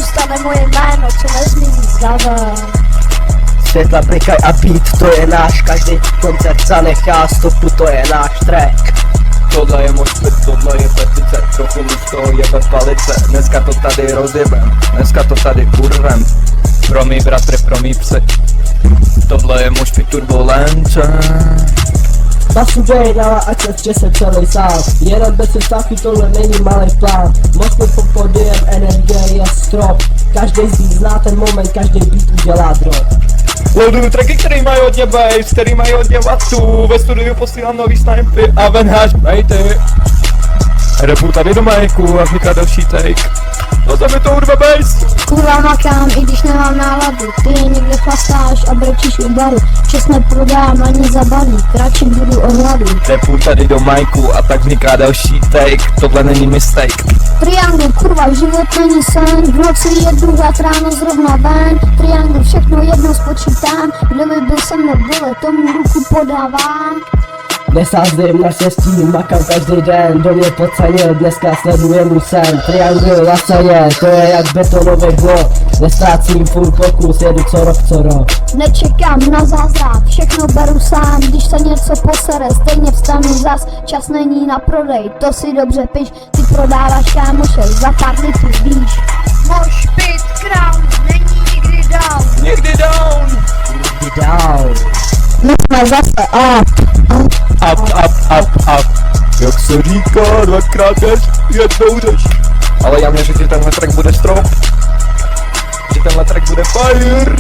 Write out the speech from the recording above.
zůstane moje jméno, co nezmění zdavá. Světla blikaj a beat, to je náš, každý koncert zanechá stopu, to je náš track. Tohle je můj klip, tohle je petice, trochu mi z toho jebe palice. Dneska to tady rozjebem, dneska to tady urvem. Pro mý bratry, pro mý psy. Tohle je můj špit turbulence. Basu dej dala, ať se včese celý sál. Jenom bez přestávky, tohle není malý plán. Moc mi pod podiem, energie je strop. Každý z nich zná ten moment, každý beat udělá drop. Loaduju tracky, který mají hodně bass, který mají hodně vatů. Ve studiu posílám nový snipy a ven hash bejty. Repu tady do majku a vzniká další take. No to mi to urve bass. Kurva makám, i když nemám náladu. Ty je někde chlastáš a brečíš u baru. Čes neprodám ani za balík, radši budu ohladu. Repu tady do majku a tak vzniká další take. Tohle není mistake. Triangle, kurva, život není sen. V noci jedu hrát, ráno zrovna ven. Triangle, všechno jedno spočítám. Kdo by byl se mnou, vole, tomu ruku podávám. Nesázím na štěstí, makám každý den, do mě podcenil, dneska sledujem mu sen. Triangle na scéně, to je jak betonový blok. Nestrácím furt pokus, jedu co rok. Nečekám na zázrak, všechno beru sám. Když se něco posere, stejně vstanu zas. Čas není na prodej, to si dobře piš. Ty prodáváš kámoše, za pár litrů víš. Moš pit, král, není nikdy down. Nikdy down. Nikdy down. My jsme zase up. Up. Jak se říká, dvakrát jdeš, jednou jdeš. Ale já věřím, že tenhle track bude strop. Že tenhle track bude fire.